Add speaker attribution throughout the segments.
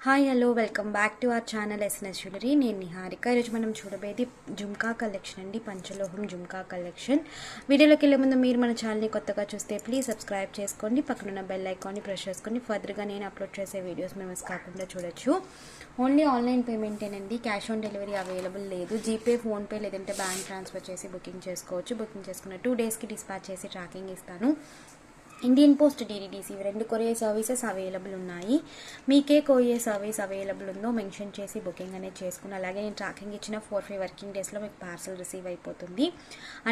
Speaker 1: Hi hello welcome back to our channel SNS jewellery. నేను నిహారిక. ఈరోజు మనం చూడబోయేది జుమ్కా కలెక్షన్ అండి, పంచలోహం జుమ్కా కలెక్షన్. వీడియోలోకి వెళ్ళే ముందు మీరు మన ఛానల్ని కొత్తగా చూస్తే ప్లీజ్ సబ్స్క్రైబ్ చేసుకోండి, పక్కనున్న బెల్ ఐకాన్ని ప్రెస్ చేసుకొని ఫర్దర్గా నేను అప్లోడ్ చేసే వీడియోస్ మేము మిస్ కాకుండా చూడొచ్చు. ఓన్లీ ఆన్లైన్ పేమెంటేనండి, క్యాష్ ఆన్ డెలివరీ అవైలబుల్ లేదు. జీపే, ఫోన్పే లేదంటే బ్యాంక్ ట్రాన్స్ఫర్ చేసి బుకింగ్ చేసుకోవచ్చు. బుకింగ్ చేసుకున్న 2 డేస్కి డిస్పాచ్ చేసి ట్రాకింగ్ ఇస్తాను. ఇండియన్ పోస్ట్ DDDC ఇవి 2 కొరియర్ సర్వీసెస్ అవైలబుల్ ఉన్నాయి. మీకే కొరియర్ సర్వీస్ అవైలబుల్ ఉందో మెన్షన్ చేసి బుకింగ్ అనేది చేసుకుని, అలాగే నేను ట్రాకింగ్ ఇచ్చిన 4-5 వర్కింగ్ డేస్లో మీకు పార్సల్ రిసీవ్ అయిపోతుంది.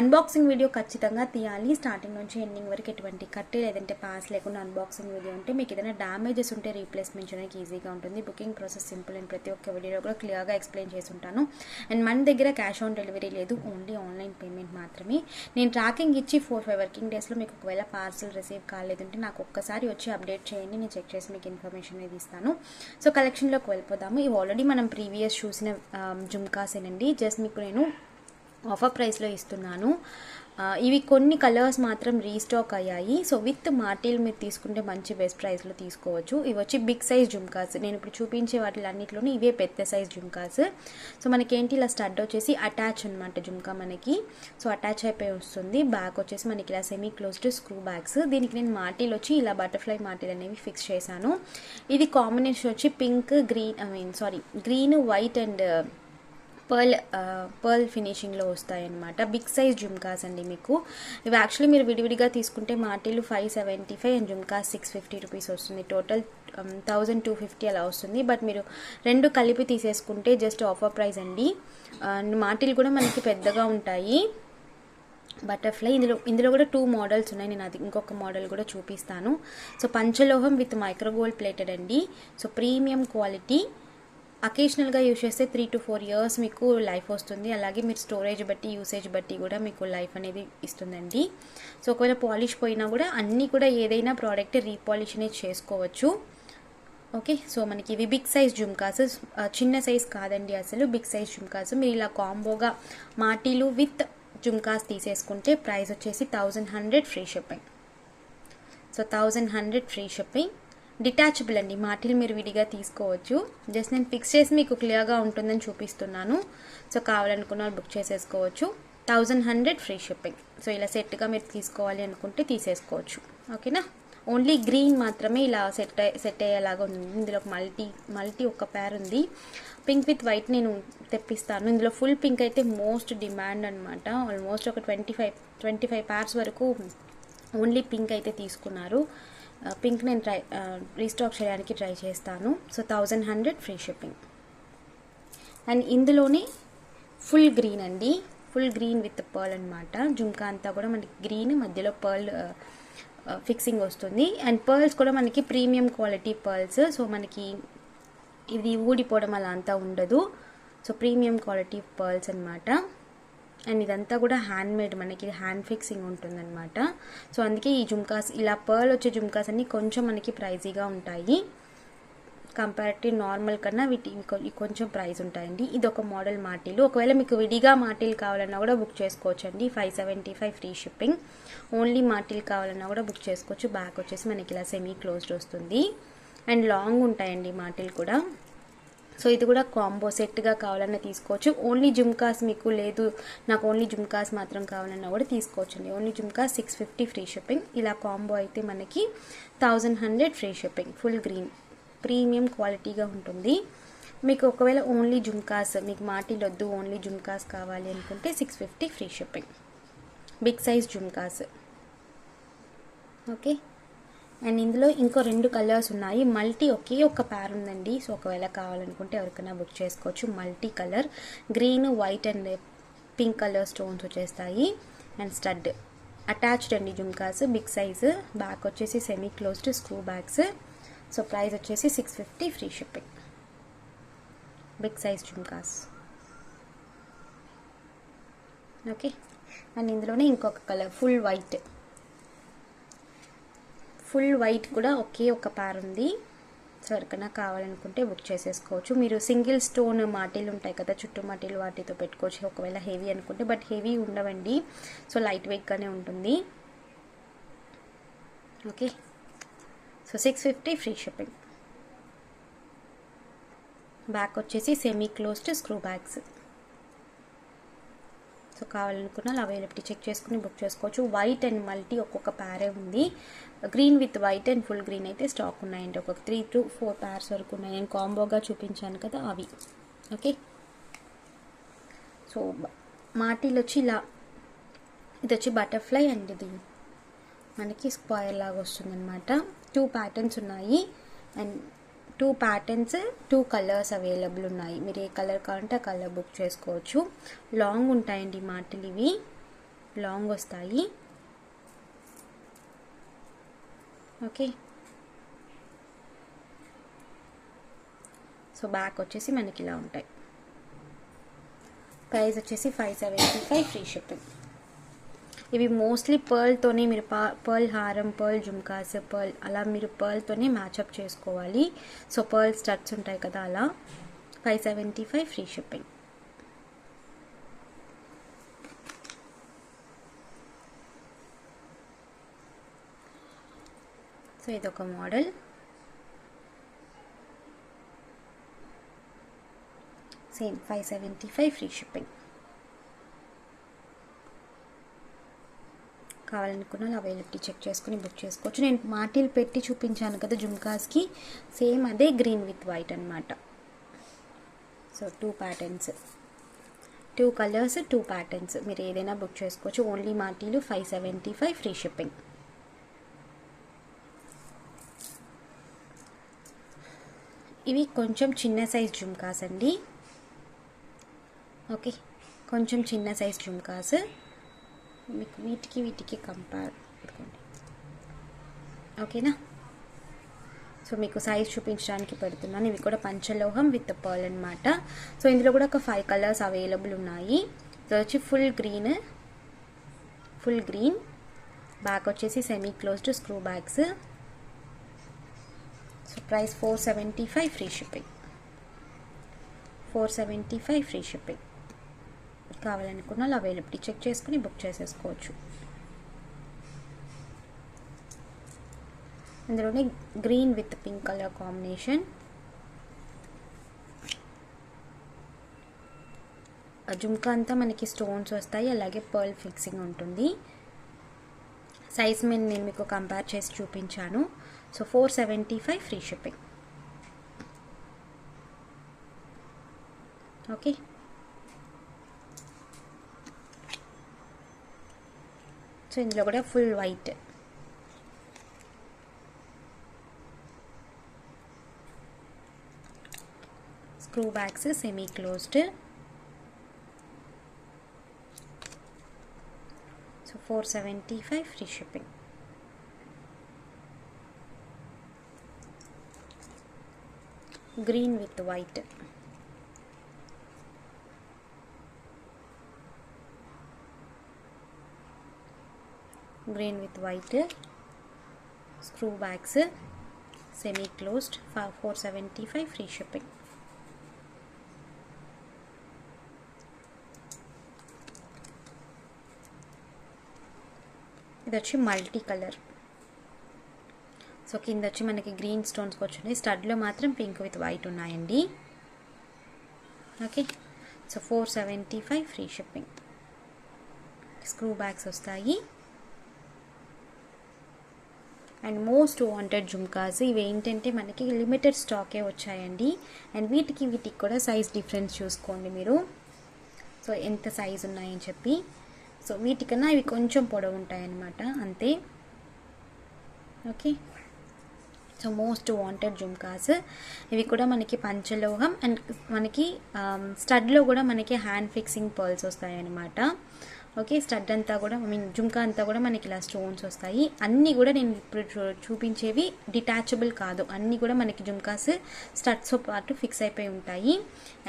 Speaker 1: అన్బాక్సింగ్ వీడియో ఖచ్చితంగా తీయాలి. స్టార్టింగ్ నుంచి ఎండింగ్ వరకు ఎటువంటి కట్టి లేదంటే పాస్ లేకుండా అన్బాక్సింగ్ వీడియో ఉంటే మీకు ఏదైనా డ్యామేజెస్ ఉంటే రీప్లేస్మెంట్ చేయడానికి ఈజీగా ఉంటుంది. బుకింగ్ ప్రాసెస్ సింపుల్ అండ్ ప్రతి ఒక్క వీడియోలో కూడా క్లియర్గా ఎక్స్ప్లెయిన్ చేసి ఉంటాను. అండ్ మన దగ్గర క్యాష్ ఆన్ డెలివరీ లేదు, ఓన్లీ ఆన్లైన్ పేమెంట్ మాత్రమే. నేను ట్రాకింగ్ ఇచ్చి 4-5 వర్కింగ్ డేస్లో మీకు ఒకవేళ పార్సల్ రిసీవ్ కాలేదంటే నాకు ఒక్కసారి వచ్చి అప్డేట్ చేయండి, నేను చెక్ చేసి మీకు ఇన్ఫర్మేషన్ అనేది ఇస్తాను. సో కలెక్షన్లోకి వెళ్ళిపోదాము. ఇవి ఆల్రెడీ మనం ప్రీవియస్ చూసిన జుమ్కాసేనండి. జస్ట్ మీకు నేను ఆఫర్ ప్రైస్లో ఇస్తున్నాను. ఇవి కొన్ని కలర్స్ మాత్రం రీస్టాక్ అయ్యాయి. సో విత్ మార్టిల్ మీరు తీసుకుంటే మంచి బెస్ట్ ప్రైస్లో తీసుకోవచ్చు. ఇవి వచ్చి బిగ్ సైజ్ జుమ్కాస్. నేను ఇప్పుడు చూపించే వాటిలన్నింటిలోనే ఇవే పెద్ద సైజ్ జుమ్కాస్. సో మనకేంటి ఇలా స్టడ్ వచ్చేసి అటాచ్ అనమాట జుమ్కా మనకి. సో అటాచ్ అయిపోయి వస్తుంది. బ్యాక్ వచ్చేసి మనకి ఇలా సెమీ క్లోజ్డ్ స్క్రూ బ్యాగ్స్. దీనికి నేను మార్టిల్ వచ్చి ఇలా బటర్ఫ్లై మార్టిల్ అనేవి ఫిక్స్ చేశాను. ఇది కాంబినేషన్ వచ్చి pink, green, white and pearl ఫినిషింగ్లో వస్తాయన్నమాట. బిగ్ సైజ్ జుమ్కాస్ అండి మీకు. ఇవి యాక్చువల్లీ మీరు విడివిడిగా తీసుకుంటే మార్టిల్ 575 అండ్ జుమ్కాస్ 650 రూపీస్ వస్తుంది. టోటల్ 1250 అలా వస్తుంది. బట్ మీరు 2 కలిపి తీసేసుకుంటే జస్ట్ ఆఫర్ ప్రైస్ అండి. మార్టిల్ కూడా మనకి పెద్దగా ఉంటాయి. బటర్ఫ్లై ఇందులో కూడా 2 మోడల్స్ ఉన్నాయి. నేను అది ఇంకొక మోడల్ కూడా చూపిస్తాను. సో పంచలోహం విత్ మైక్రోగోల్డ్ ప్లేటెడ్ అండి. So premium quality. అకేషనల్గా యూజ్ చేస్తే 3 to 4 years మీకు లైఫ్ వస్తుంది. అలాగే మీరు స్టోరేజ్ బట్టి, యూసేజ్ బట్టి కూడా మీకు లైఫ్ అనేది ఇస్తుందండి. సో ఒకవేళ పాలిష్ పోయినా కూడా అన్నీ కూడా ఏదైనా ప్రోడక్ట్ రీపాలిష్ అనేది చేసుకోవచ్చు. ఓకే, సో మనకి ఇవి బిగ్ సైజ్ జుమ్కాస్, చిన్న సైజ్ కాదండి అసలు, బిగ్ సైజ్ జుమ్కాస్. మీరు ఇలా కాంబోగా మార్టిలు విత్ జుమ్కాస్ తీసేసుకుంటే ప్రైస్ వచ్చేసి 1100 free shipping. So 1100 free shipping. Detachable అండి, మార్టిల్ మీరు విడిగా తీసుకోవచ్చు. జస్ట్ నేను ఫిక్స్ చేసి మీకు క్లియర్గా ఉంటుందని చూపిస్తున్నాను. సో కావాలనుకున్న బుక్ చేసేసుకోవచ్చు. 1100 ఫ్రీ షిప్పింగ్. సో ఇలా సెట్గా మీరు తీసుకోవాలి అనుకుంటే తీసేసుకోవచ్చు. ఓకేనా. ఓన్లీ గ్రీన్ మాత్రమే ఇలా సెట్ అయ్యేలాగా ఉంది. ఇందులో మల్టీ ఒక పేర్ ఉంది. పింక్ విత్ వైట్ నేను తెప్పిస్తాను. ఇందులో ఫుల్ పింక్ అయితే మోస్ట్ డిమాండ్ అనమాట. ఆల్మోస్ట్ ఒక 25 పేర్స్ వరకు ఓన్లీ పింక్ అయితే తీసుకున్నారు. పింక్ నేను రీస్టాక్ చేయడానికి ట్రై చేస్తాను. So 1100 free shipping. అండ్ ఇందులోనే ఫుల్ గ్రీన్ అండి, ఫుల్ గ్రీన్ విత్ పర్ల్ అనమాట. జుమ్కా అంతా కూడా మనకి గ్రీన్, మధ్యలో పర్ల్ ఫిక్సింగ్ వస్తుంది. అండ్ పర్ల్స్ కూడా మనకి ప్రీమియం క్వాలిటీ పర్ల్స్. సో మనకి ఇది ఊడిపోవడం అలా అంతా ఉండదు. సో ప్రీమియం క్వాలిటీ పర్ల్స్ అనమాట. అండ్ ఇదంతా కూడా హ్యాండ్ మేడ్, మనకి హ్యాండ్ ఫిక్సింగ్ ఉంటుందన్నమాట. సో అందుకే ఈ జుమ్కాస్, ఇలా పర్ల్ వచ్చే జుమ్కాస్ అన్ని కొంచెం మనకి ప్రైజీగా ఉంటాయి. కంపారిటివ్ నార్మల్ కన్నా వీటి కొంచెం ప్రైస్ ఉంటాయండి. ఇది ఒక మోడల్ మార్టిల్. ఒకవేళ మీకు విడిగా మార్టిల్ కావాలన్నా కూడా బుక్ చేసుకోవచ్చండి. 575 ఫ్రీ షిప్పింగ్. ఓన్లీ మార్టిల్ కావాలన్నా కూడా బుక్ చేసుకోవచ్చు. బ్యాక్ వచ్చేసి మనకి ఇలా సెమీ క్లోజ్డ్ వస్తుంది. అండ్ లాంగ్ ఉంటాయండి మార్టిల్ కూడా. సో ఇది కూడా కాంబో సెట్గా కావాలన్నా తీసుకోవచ్చు. ఓన్లీ జుమ్కాస్ మీకు లేదు, నాకు ఓన్లీ జుమ్కాస్ మాత్రం కావాలన్నా కూడా తీసుకోవచ్చండి. Only jhumkas 650 free shipping. ఇలా కాంబో అయితే మనకి 1100 free shipping. Full green premium క్వాలిటీగా ఉంటుంది. మీకు ఒకవేళ ఓన్లీ జుమ్కాస్, మీకు మార్టిల్ వద్దు, ఓన్లీ జుమ్కాస్ కావాలి అనుకుంటే 650 free shipping. Big size jhumkas. Okay. And ఇందులో ఇంకో 2 కలర్స్ ఉన్నాయి. మల్టీ ఒకే ఒక పేర్ ఉందండి. సో ఒకవేళ కావాలనుకుంటే ఎవరికైనా బుక్ చేసుకోవచ్చు. Multi colour green, white and pink colour stones వచ్చేస్తాయి. అండ్ స్టడ్ అటాచ్డ్ అండి జుమ్కాస్, బిగ్ సైజు. బ్యాక్ వచ్చేసి semi closed screw backs. So price వచ్చేసి 650 free shipping. Big size jhumkas. Okay. And ఇందులోనే ఇంకొక కలర్ ఫుల్ వైట్ కూడా ఒకే ఒక పేర్ ఉంది. సో ఎవరికైనా కావాలనుకుంటే బుక్ చేసేసుకోవచ్చు. మీరు సింగిల్ స్టోన్ మార్టిల్ ఉంటాయి కదా, చుట్టూ మార్టిల్, వాటితో పెట్టుకోవచ్చు ఒకవేళ హెవీ అనుకుంటే. బట్ హెవీ ఉండవండి. సో లైట్ వెయిట్గానే ఉంటుంది. Okay. So 650 free shipping. Back వచ్చేసి semi closed screw backs. So కావాలనుకున్న అవైలబిలిటీ చెక్ చేసుకుని బుక్ చేసుకోవచ్చు. వైట్ అండ్ మల్టీ ఒక్కొక్క ప్యారే ఉంది. Green with white and full green అయితే స్టాక్ ఉన్నాయండి. ఒక 3 to 4 ప్యార్స్ వరకు ఉన్నాయి. నేను కాంబోగా చూపించాను కదా అవి. ఓకే, సో మాటీలు వచ్చి ఇలా, ఇది వచ్చి బటర్ఫ్లై అండ్ ఇది మనకి స్క్వేర్ లాగా వస్తుందన్నమాట. 2 ప్యాటర్న్స్ ఉన్నాయి అండ్ 2 ప్యాటర్న్స్ 2 కలర్స్ అవైలబుల్ ఉన్నాయి. మీరు ఏ కలర్ కావాలంటే ఆ కలర్ బుక్ చేసుకోవచ్చు. లాంగ్ ఉంటాయండి మాటలు, ఇవి లాంగ్ వస్తాయి. ఓకే, సో బ్యాక్ వచ్చేసి మనకి ఇలా ఉంటాయి. ప్రైస్ వచ్చేసి 575 ఫ్రీ షిప్పింగ్. ఇవి మోస్ట్లీ పర్ల్తోనే మీరు పర్ల్ హారం, పర్ల్ జుమ్కాస్, పర్ల్ అలా మీరు పర్ల్తోనే మ్యాచప్ చేసుకోవాలి. సో పర్ల్ స్టడ్స్ ఉంటాయి కదా, అలా 575 ఫ్రీ షిప్పింగ్. సో ఇదొక మోడల్. Same 575 free shipping. కావాలనుకున్న అవైలబిలిటీ చెక్ చేసుకుని బుక్ చేసుకోవచ్చు. నేను మాటీలు పెట్టి చూపించాను కదా జుమ్కాస్కి, సేమ్ అదే గ్రీన్ విత్ వైట్ అనమాట. సో 2 ప్యాటర్న్స్, 2 కలర్స్, 2 ప్యాటర్న్స్, మీరు ఏదైనా బుక్ చేసుకోవచ్చు. ఓన్లీ మాటీలు 575 ఫ్రీ షిప్పింగ్. ఇవి కొంచెం చిన్న సైజ్ జుమ్కాస్ అండి. ఓకే, కొంచెం చిన్న సైజ్ జుమ్కాస్. మీకు వీటికి కంపేర్ పెట్టుకోండి. ఓకేనా, సో మీకు సైజ్ చూపించడానికి పెడుతున్నాను. ఇవి కూడా పంచలోహం విత్ పర్ల్ అనమాట. సో ఇందులో కూడా ఒక 5 కలర్స్ అవైలబుల్ ఉన్నాయి. సో వచ్చి ఫుల్ గ్రీన్, బ్యాక్ వచ్చేసి semi closed screw backs. So price 475 free shipping. 475 free shipping. కావాలనుకున్న అవైలబిలిటీ చెక్ చేసుకుని బుక్ చేసేసుకోవచ్చు. ఇందులోనే green with pink colour combination. Jhumka అంతా మనకి స్టోన్స్ వస్తాయి, అలాగే పర్ల్ ఫిక్సింగ్ ఉంటుంది. సైజ్ మీద నేను మీకు కంపేర్ చేసి చూపించాను. So 475 free shipping. Okay, so ఇందులో కూడా full white. Screw backs semi closed. So 475 free shipping. Green with white. Green with white screw backs semi closed 475 free shipping. ఇది వచ్చి మల్టీ కలర్. సో కింద వచ్చి మనకి గ్రీన్ స్టోన్స్కి వచ్చినాయి, స్టడ్లో మాత్రం పింక్ విత్ వైట్ ఉన్నాయండి. Okay, so 475 free shipping. Screw bags వస్తాయి. And most wanted jhumkas ఇవి ఏంటంటే మనకి లిమిటెడ్ స్టాకే వచ్చాయండి. అండ్ వీటికి కూడా సైజ్ డిఫరెన్స్ చూసుకోండి మీరు. సో ఎంత సైజ్ ఉన్నాయని చెప్పి. సో వీటికన్నా ఇవి కొంచెం పొడవు ఉంటాయన్నమాట, అంతే. Okay, so most wanted jhumkas ఇవి కూడా మనకి పంచలోహం అండ్ మనకి స్టడ్లో కూడా మనకి హ్యాండ్ ఫిక్సింగ్ పర్ల్స్ వస్తాయన్నమాట. ఓకే, స్టడ్ అంతా కూడా జుమ్కా అంతా కూడా మనకి ఇలా స్టోన్స్ వస్తాయి. అన్నీ కూడా నేను ఇప్పుడు చూపించేవి డిటాచబుల్ కాదు, అన్నీ కూడా మనకి జుమ్కాస్ స్టడ్స్తో పాటు ఫిక్స్ అయిపోయి ఉంటాయి.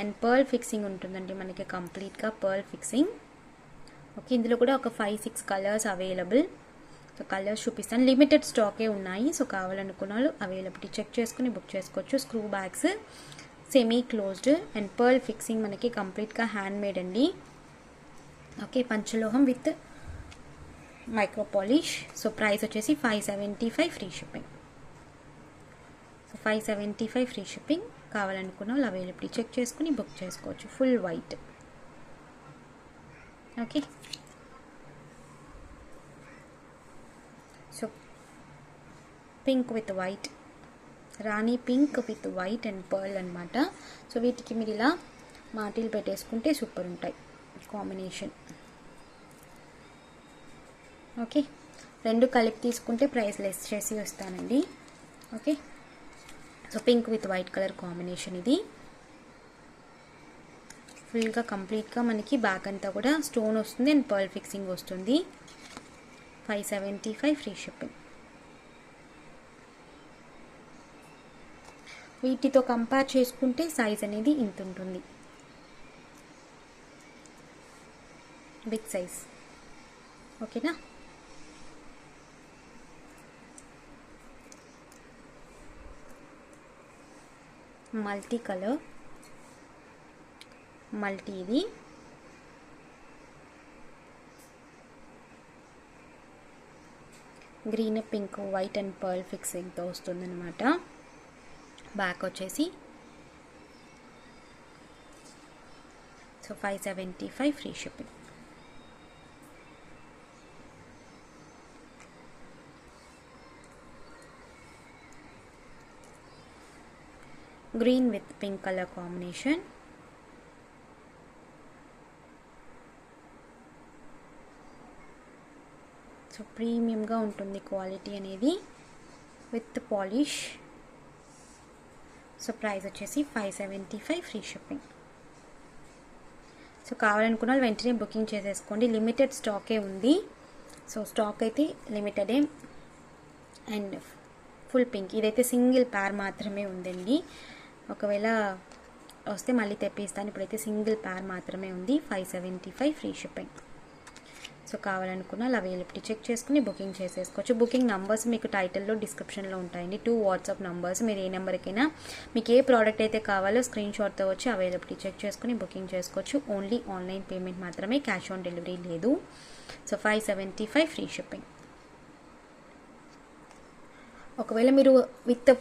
Speaker 1: అండ్ పర్ల్ ఫిక్సింగ్ ఉంటుందండి మనకి, కంప్లీట్గా పర్ల్ ఫిక్సింగ్. ఓకే, ఇందులో కూడా ఒక 5-6 కలర్స్ అవైలబుల్. సో కలర్స్ చూపిస్తాను, లిమిటెడ్ స్టాకే ఉన్నాయి. సో కావాలనుకున్న వాళ్ళు అవైలబిలిటీ చెక్ చేసుకుని బుక్ చేసుకోవచ్చు. Screw backs semi closed and pearl fixing మనకి కంప్లీట్గా హ్యాండ్ మేడ్ అండి. ఓకే, పంచలోహం with micro polish. So price వచ్చేసి 575 free shipping. So 575 free shipping. కావాలనుకున్న వాళ్ళు అవైలబిలిటీ చెక్ చేసుకుని బుక్ చేసుకోవచ్చు. Full white. Okay, so pink with white, రాణి pink with white and pearl అనమాట. సో వీటికి మీరు ఇలా మాటీలు పెట్టేసుకుంటే సూపర్ ఉంటాయి కాంబినేషన్. ఓకే, రెండు కలిపి తీసుకుంటే ప్రైస్ లెస్ చేసి వస్తానండి. Okay, so pink with white colour combination ఇది. ఫుల్గా కంప్లీట్గా మనకి బ్యాక్ అంతా కూడా స్టోన్ వస్తుంది అండ్ పర్ల్ ఫిక్సింగ్ వస్తుంది. 575 ఫ్రీ షిప్పింగ్. వీటితో కంపేర్ చేసుకుంటే సైజ్ అనేది ఇంత ఉంటుంది, బిగ్ సైజ్. ఓకేనా, మల్టీ కలర్, మల్టీ ఇది. Green pink white and pearl ఫిక్సింగ్తో వస్తుందన్నమాట. బ్యాక్ వచ్చేసి so 575 free shipping. Green with pink colour combination. So ప్రీమియంగా ఉంటుంది క్వాలిటీ అనేది విత్ పాలిష్. సో ప్రైస్ వచ్చేసి 575 ఫ్రీ షిప్పింగ్. సో కావాలనుకున్న వాళ్ళు వెంటనే బుకింగ్ చేసేసుకోండి, లిమిటెడ్ స్టాకే ఉంది. సో స్టాక్ అయితే లిమిటెడే. అండ్ ఫుల్ పింక్ ఇదైతే సింగిల్ పేర్ మాత్రమే ఉందండి, ఒకవేళ వస్తే మళ్ళీ తెప్పిస్తాను. ఇప్పుడైతే సింగిల్ పేర్ మాత్రమే ఉంది. 575 ఫ్రీ షిప్పింగ్. సో కావాలనుకున్న అవైలబిలిటీ చెక్ చేసుకుని బుకింగ్ చేసేసుకోవచ్చు. బుకింగ్ నంబర్స్ మీకు టైటిల్లో డిస్క్రిప్షన్లో ఉంటాయండి, 2 వాట్సాప్ నంబర్స్. మీరు ఏ నెంబర్కైనా మీకు ఏ ప్రోడక్ట్ అయితే కావాలో స్క్రీన్ షాట్తో వచ్చి అవైలబిలిటీ చెక్ చేసుకుని బుకింగ్ చేసుకోవచ్చు. ఓన్లీ ఆన్లైన్ పేమెంట్ మాత్రమే, క్యాష్ ఆన్ డెలివరీ లేదు. So 575 free shipping. ఒకవేళ మీరు విత్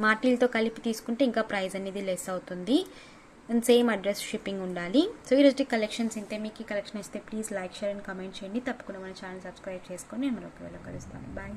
Speaker 1: మాటీలతో కలిపి తీసుకుంటే ఇంకా ప్రైస్ అనేది లెస్ అవుతుంది. అండ్ సేమ్ అడ్రస్ షిప్పింగ్ ఉండాలి. సో ఈరోజు కలెక్షన్స్ ఇంతే. మీకు ఈ కలెక్షన్ ఇస్తే please like, share and comment చేయండి. తప్పకుండా మన ఛానల్ సబ్స్క్రైబ్ చేసుకొని నేను మరొక వేళ కలుస్తాను. బాయ్.